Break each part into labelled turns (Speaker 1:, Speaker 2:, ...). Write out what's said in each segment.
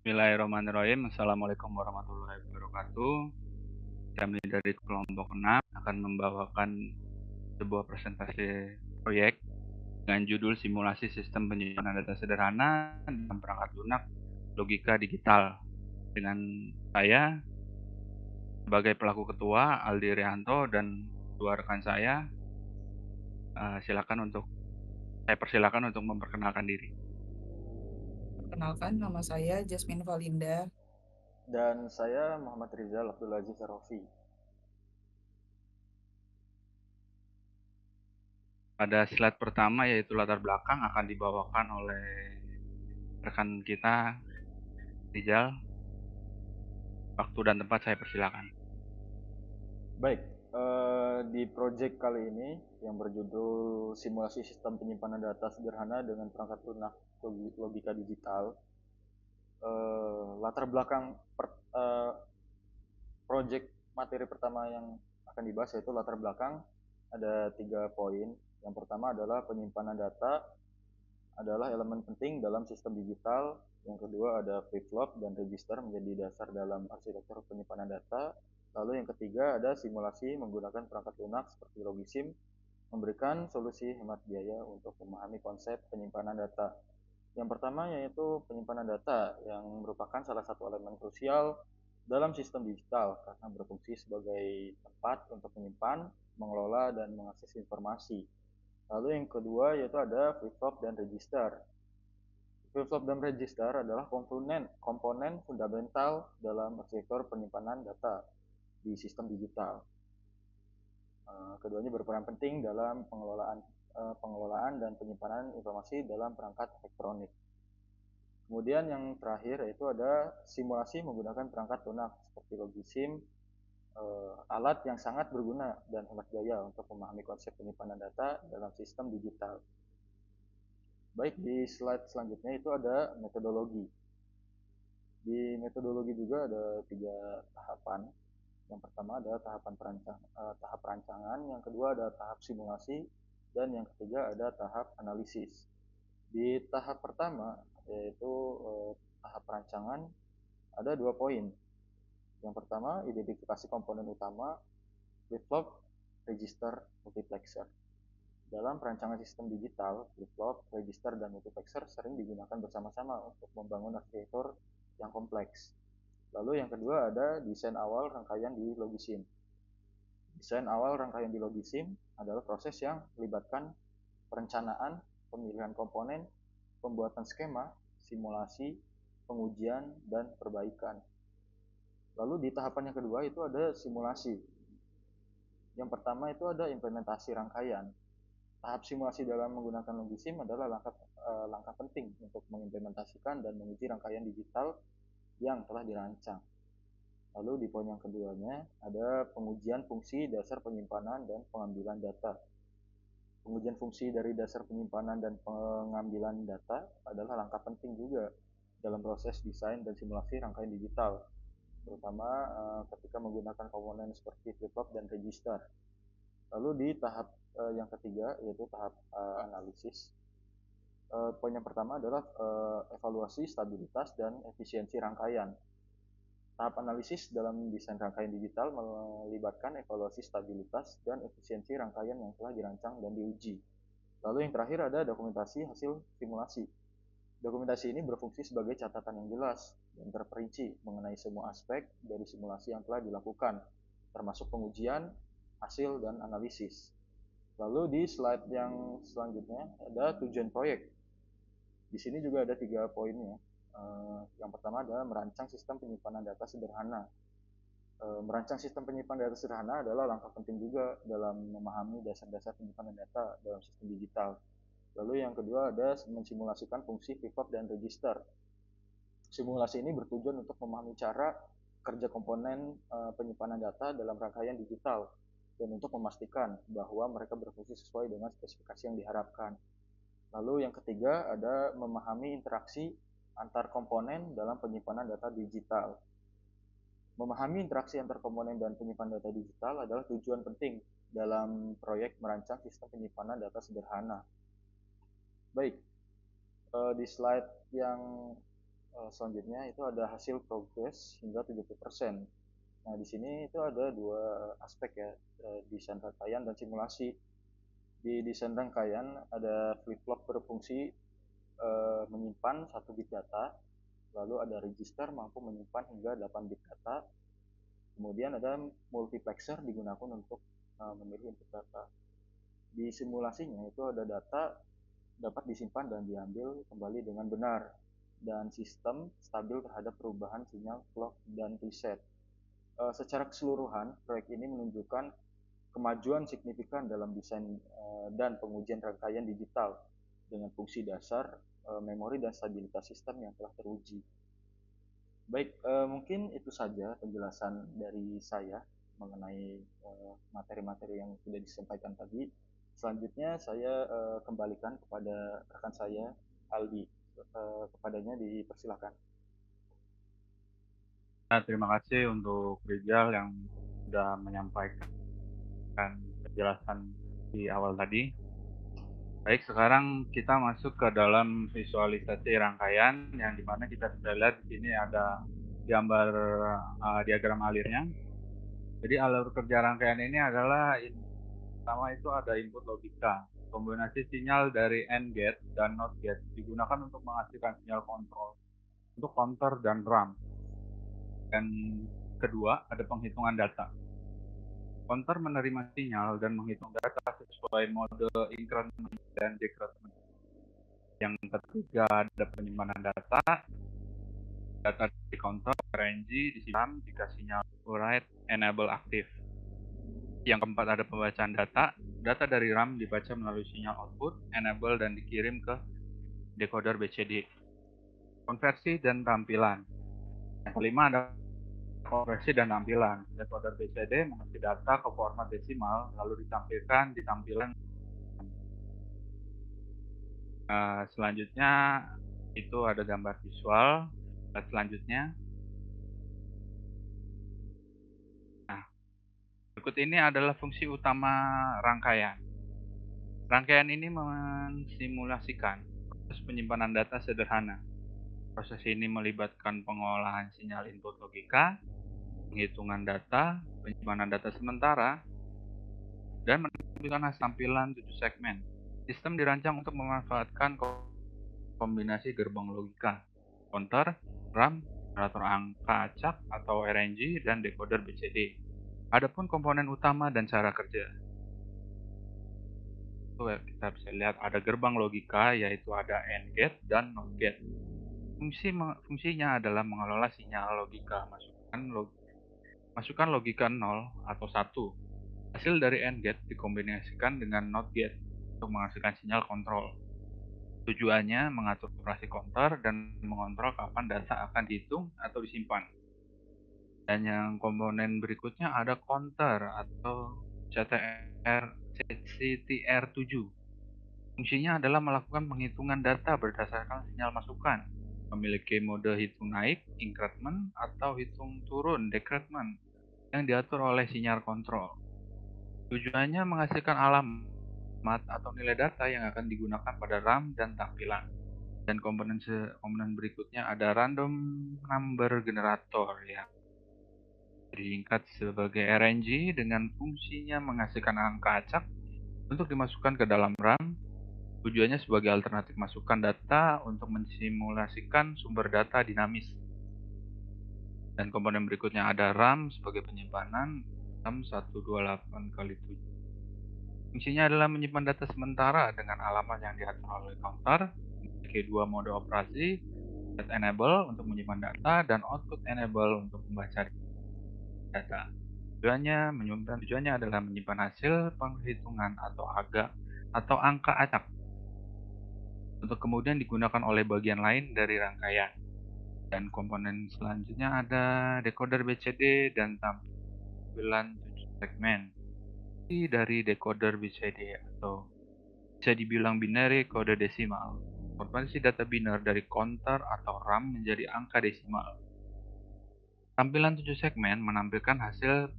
Speaker 1: Bismillahirrahmanirrahim. Assalamualaikum warahmatullahi wabarakatuh. Kami dari kelompok 6 akan membawakan sebuah presentasi proyek dengan judul simulasi sistem penyimpanan data sederhana dalam perangkat lunak logika digital. Dengan saya sebagai pelaku ketua Aldi Rianto dan dua rekan saya. Saya persilakan untuk memperkenalkan diri.
Speaker 2: Perkenalkan, nama saya Jasmine Valinda.
Speaker 3: Dan saya Muhammad Rizal Abdul Aziz Arofi.
Speaker 1: Pada slide pertama yaitu latar belakang akan dibawakan oleh rekan kita Rizal. Waktu dan tempat saya persilakan.
Speaker 3: Baik, di proyek kali ini yang berjudul simulasi sistem penyimpanan data sederhana dengan perangkat lunak logika digital. Latar belakang proyek materi pertama yang akan dibahas yaitu latar belakang. Ada 3 poin. Yang pertama adalah penyimpanan data adalah elemen penting dalam sistem digital. Yang kedua ada flip-flop dan register menjadi dasar dalam arsitektur penyimpanan data. Lalu yang ketiga ada simulasi menggunakan perangkat lunak seperti Logisim, memberikan solusi hemat biaya untuk memahami konsep penyimpanan data. Yang pertama yaitu penyimpanan data yang merupakan salah satu elemen krusial dalam sistem digital karena berfungsi sebagai tempat untuk menyimpan, mengelola, dan mengakses informasi. Lalu yang kedua yaitu ada flip-flop dan register. Flip-flop dan register adalah komponen fundamental dalam arsitektur penyimpanan data di sistem digital. Keduanya berperan penting dalam pengelolaan dan penyimpanan informasi dalam perangkat elektronik. Kemudian yang terakhir yaitu ada simulasi menggunakan perangkat lunak seperti Logisim, alat yang sangat berguna dan hemat biaya untuk memahami konsep penyimpanan data dalam sistem digital. Baik, di slide selanjutnya itu ada metodologi. Di metodologi juga ada 3 tahapan. Yang pertama ada tahap perancangan, yang kedua ada tahap simulasi, dan yang ketiga ada tahap analisis. Di tahap pertama yaitu tahap perancangan ada 2 poin. Yang pertama identifikasi komponen utama, flip-flop, register, multiplexer. Dalam perancangan sistem digital, flip-flop, register, dan multiplexer sering digunakan bersama-sama untuk membangun arsitektur yang kompleks. Lalu yang kedua ada desain awal rangkaian di Logisim. Desain awal rangkaian di Logisim adalah proses yang melibatkan perencanaan, pemilihan komponen, pembuatan skema, simulasi, pengujian, dan perbaikan. Lalu di tahapan yang kedua itu ada simulasi. Yang pertama itu ada implementasi rangkaian. Tahap simulasi dalam menggunakan Logisim adalah langkah penting untuk mengimplementasikan dan menguji rangkaian digital yang telah dirancang. Lalu di poin yang keduanya ada pengujian fungsi dasar penyimpanan dan pengambilan data. Pengujian fungsi dari dasar penyimpanan dan pengambilan data adalah langkah penting juga dalam proses desain dan simulasi rangkaian digital, terutama ketika menggunakan komponen seperti flip-flop dan register. Lalu di tahap yang ketiga yaitu tahap analisis. Poin yang pertama adalah evaluasi stabilitas dan efisiensi rangkaian. Tahap analisis dalam desain rangkaian digital melibatkan evaluasi stabilitas dan efisiensi rangkaian yang telah dirancang dan diuji. Lalu yang terakhir ada dokumentasi hasil simulasi. Dokumentasi ini berfungsi sebagai catatan yang jelas dan terperinci mengenai semua aspek dari simulasi yang telah dilakukan, termasuk pengujian, hasil, dan analisis. Lalu di slide yang selanjutnya ada tujuan proyek. Di sini juga ada 3 poinnya. Yang pertama adalah merancang sistem penyimpanan data sederhana. Merancang sistem penyimpanan data sederhana adalah langkah penting juga dalam memahami dasar-dasar penyimpanan data dalam sistem digital. Lalu yang kedua ada mensimulasikan fungsi flip-flop dan register. Simulasi ini bertujuan untuk memahami cara kerja komponen penyimpanan data dalam rangkaian digital dan untuk memastikan bahwa mereka berfungsi sesuai dengan spesifikasi yang diharapkan. Lalu yang ketiga ada memahami interaksi antar komponen dalam penyimpanan data digital. Memahami interaksi antar komponen dan penyimpanan data digital adalah tujuan penting dalam proyek merancang sistem penyimpanan data sederhana. Baik, di slide yang selanjutnya itu ada hasil progres hingga 70%. Nah, di sini itu ada dua aspek ya, desain rangkaian dan simulasi. Di desain rangkaian ada flip-flop berfungsi menyimpan 1 bit data, lalu ada register mampu menyimpan hingga 8 bit data, kemudian ada multiplexer digunakan untuk memilih input data. Di simulasinya itu ada data dapat disimpan dan diambil kembali dengan benar, dan sistem stabil terhadap perubahan sinyal clock dan reset. Secara keseluruhan, proyek ini menunjukkan kemajuan signifikan dalam desain dan pengujian rangkaian digital dengan fungsi dasar, memori, dan stabilitas sistem yang telah teruji. Baik, mungkin itu saja penjelasan dari saya mengenai materi-materi yang sudah disampaikan tadi. Selanjutnya saya kembalikan kepada rekan saya, Aldi. Kepadanya dipersilakan.
Speaker 1: Nah, terima kasih untuk Rizal yang sudah menyampaikan penjelasan di awal tadi. Baik, sekarang kita masuk ke dalam visualisasi rangkaian yang dimana kita bisa lihat di sini ada gambar diagram alirnya. Jadi alur kerja rangkaian ini adalah pertama itu ada input logika. Kombinasi sinyal dari AND gate dan NOT gate digunakan untuk menghasilkan sinyal kontrol untuk counter dan RAM. Dan kedua, ada penghitungan data. Counter menerima sinyal dan menghitung data sesuai mode increment dan decrement. Yang ketiga, ada penyimpanan data. Data di counter, RNG disimpan jika sinyal write enable aktif. Yang keempat, ada pembacaan data. Data dari RAM dibaca melalui sinyal output, enable, dan dikirim ke decoder BCD. Konversi dan tampilan. Yang kelima, ada konversi dan tampilan. Decoder BCD mengisi data ke format desimal, lalu ditampilkan di tampilan. Selanjutnya, itu ada gambar visual. Selanjutnya, berikut ini adalah fungsi utama rangkaian. Rangkaian ini mensimulasikan proses penyimpanan data sederhana. Proses ini melibatkan pengolahan sinyal input logika, penghitungan data, penyimpanan data sementara, dan menampilkan hasil tampilan 7 segmen. Sistem dirancang untuk memanfaatkan kombinasi gerbang logika, counter, RAM, generator angka acak atau RNG, dan decoder BCD. Adapun komponen utama dan cara kerja. Kita bisa lihat ada gerbang logika, yaitu ada AND gate dan NOT gate. Fungsinya adalah mengelola sinyal logika masukkan logika 0 atau 1. Hasil dari AND gate dikombinasikan dengan NOT gate untuk menghasilkan sinyal kontrol. Tujuannya mengatur operasi counter dan mengontrol kapan data akan dihitung atau disimpan. Dan yang komponen berikutnya ada counter atau CTR7. Fungsinya adalah melakukan penghitungan data berdasarkan sinyal masukan. Memiliki mode hitung naik, increment, atau hitung turun, decrement, yang diatur oleh sinyal kontrol. Tujuannya menghasilkan alamat atau nilai data yang akan digunakan pada RAM dan tampilan. Dan komponen berikutnya ada random number generator yang disingkat sebagai RNG dengan fungsinya menghasilkan angka acak untuk dimasukkan ke dalam RAM. Tujuannya sebagai alternatif masukan data untuk mensimulasikan sumber data dinamis. Dan komponen berikutnya ada RAM sebagai penyimpanan RAM 128x7. Fungsinya adalah menyimpan data sementara dengan alamat yang diatur oleh counter, memiliki 2 mode operasi, set enable untuk menyimpan data dan output enable untuk membaca data. Tujuannya adalah menyimpan hasil penghitungan atau angka acak untuk kemudian digunakan oleh bagian lain dari rangkaian. Dan komponen selanjutnya ada decoder BCD dan tampilan 7 segmen. Dari decoder BCD atau bisa dibilang binary kode desimal. Konversi data biner dari counter atau RAM menjadi angka desimal. Tampilan 7 segmen menampilkan hasil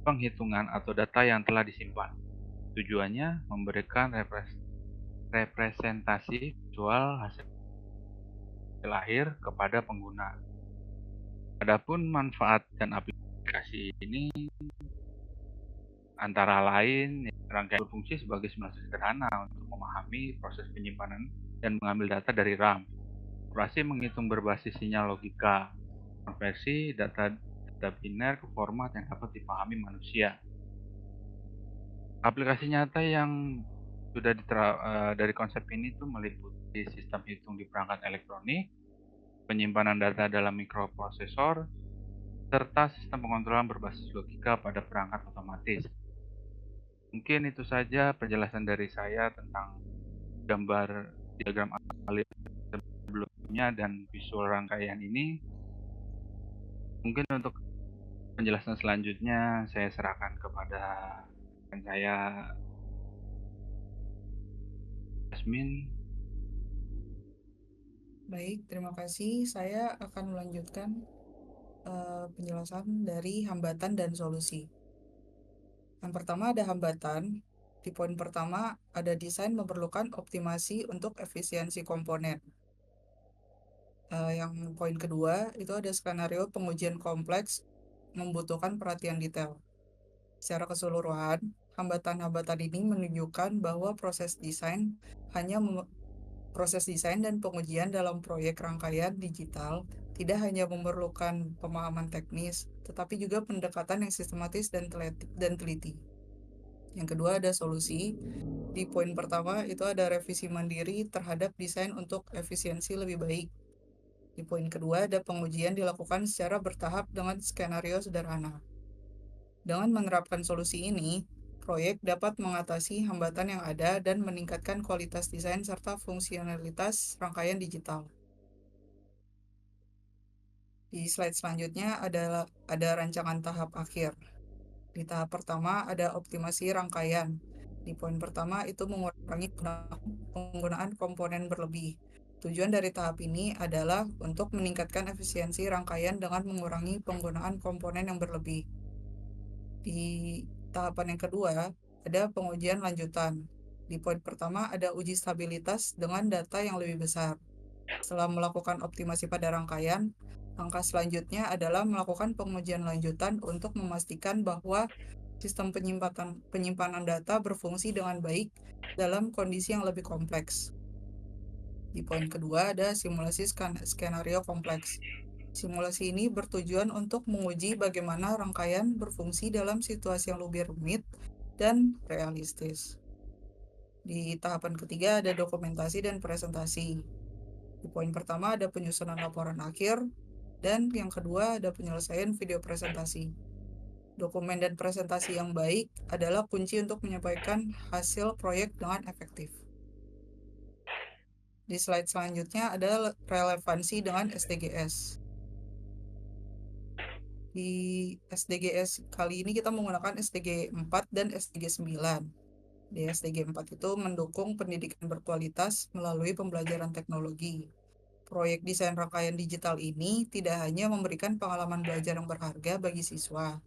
Speaker 1: penghitungan atau data yang telah disimpan. Tujuannya memberikan representasi visual hasil lahir kepada pengguna. Adapun manfaat dan aplikasi ini antara lain rangkaian berfungsi sebagai simulasi sederhana untuk memahami proses penyimpanan dan mengambil data dari RAM. Operasi menghitung berbasis sinyal logika, konversi data biner ke format yang dapat dipahami manusia. Aplikasi nyata yang sudah dari konsep ini tuh meliputi sistem hitung di perangkat elektronik, penyimpanan data dalam mikroprosesor, serta sistem pengontrolan berbasis logika pada perangkat otomatis. Mungkin itu saja penjelasan dari saya tentang gambar diagram alir sebelumnya dan visual rangkaian ini. Mungkin untuk penjelasan selanjutnya saya serahkan kepada rekan saya Jasmine.
Speaker 2: Baik, terima kasih. Saya akan melanjutkan penjelasan dari hambatan dan solusi. Yang pertama ada hambatan. Di poin pertama ada desain memerlukan optimasi untuk efisiensi komponen. Yang poin kedua itu ada skenario pengujian kompleks membutuhkan perhatian detail. Secara keseluruhan, hambatan-hambatan ini menunjukkan bahwa proses desain dan pengujian dalam proyek rangkaian digital tidak hanya memerlukan pemahaman teknis, tetapi juga pendekatan yang sistematis dan teliti. Yang kedua ada solusi. Di poin pertama itu ada revisi mandiri terhadap desain untuk efisiensi lebih baik. Di poin kedua ada pengujian dilakukan secara bertahap dengan skenario sederhana. Dengan menerapkan solusi ini, proyek dapat mengatasi hambatan yang ada dan meningkatkan kualitas desain serta fungsionalitas rangkaian digital. Di slide selanjutnya ada rancangan tahap akhir. Di tahap pertama ada optimasi rangkaian. Di poin pertama itu mengurangi penggunaan komponen berlebih. Tujuan dari tahap ini adalah untuk meningkatkan efisiensi rangkaian dengan mengurangi penggunaan komponen yang berlebih. Di tahapan yang kedua ada pengujian lanjutan. Di poin pertama ada uji stabilitas dengan data yang lebih besar. Setelah melakukan optimasi pada rangkaian, langkah selanjutnya adalah melakukan pengujian lanjutan untuk memastikan bahwa sistem penyimpanan data berfungsi dengan baik dalam kondisi yang lebih kompleks. Di poin kedua ada simulasi skenario kompleks. Simulasi ini bertujuan untuk menguji bagaimana rangkaian berfungsi dalam situasi yang lebih rumit dan realistis. Di tahapan ketiga ada dokumentasi dan presentasi. Di poin pertama ada penyusunan laporan akhir, dan yang kedua ada penyelesaian video presentasi. Dokumen dan presentasi yang baik adalah kunci untuk menyampaikan hasil proyek dengan efektif. Di slide selanjutnya ada relevansi dengan SDGs. Di SDGs kali ini kita menggunakan SDG 4 dan SDG 9. Di SDG 4 itu mendukung pendidikan berkualitas melalui pembelajaran teknologi. Proyek desain rangkaian digital ini tidak hanya memberikan pengalaman belajar yang berharga bagi siswa,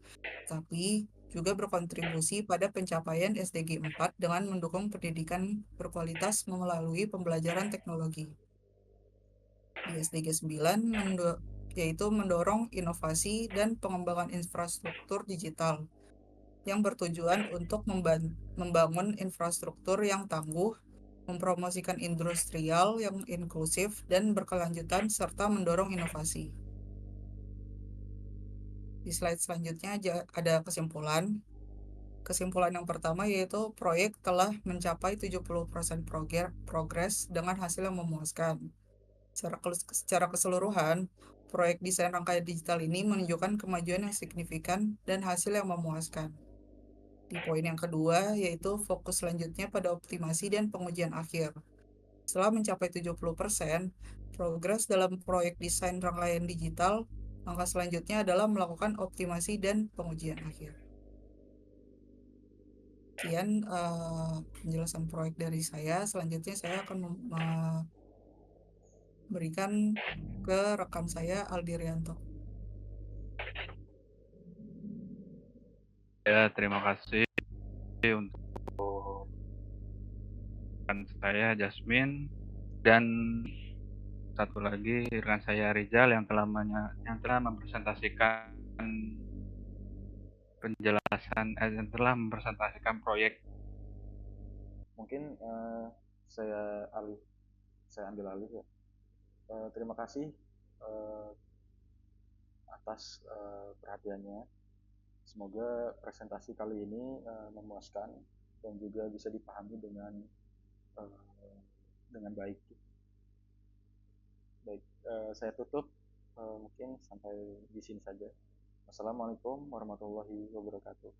Speaker 2: tapi juga berkontribusi pada pencapaian SDG 4 dengan mendukung pendidikan berkualitas melalui pembelajaran teknologi. Di SDG 9 yaitu mendorong inovasi dan pengembangan infrastruktur digital yang bertujuan untuk membangun infrastruktur yang tangguh, mempromosikan industrial yang inklusif dan berkelanjutan, serta mendorong inovasi. Di slide selanjutnya ada kesimpulan. Kesimpulan yang pertama yaitu proyek telah mencapai 70% progres dengan hasil yang memuaskan. Secara keseluruhan, proyek desain rangkaian digital ini menunjukkan kemajuan yang signifikan dan hasil yang memuaskan. Di poin yang kedua, yaitu fokus selanjutnya pada optimasi dan pengujian akhir. Setelah mencapai 70%, progres dalam proyek desain rangkaian digital, langkah selanjutnya adalah melakukan optimasi dan pengujian akhir. Sekian penjelasan proyek dari saya. Selanjutnya saya akan memberikan ke rekan saya, Aldi Rianto.
Speaker 1: Ya, terima kasih untuk rekan saya Jasmine, dan satu lagi rekan saya Rizal yang telah mempresentasikan proyek.
Speaker 3: Mungkin saya ambil alih ya. Terima kasih atas perhatiannya. Semoga presentasi kali ini memuaskan dan juga bisa dipahami dengan baik. Baik, saya tutup mungkin sampai di sini saja. Wassalamualaikum warahmatullahi wabarakatuh.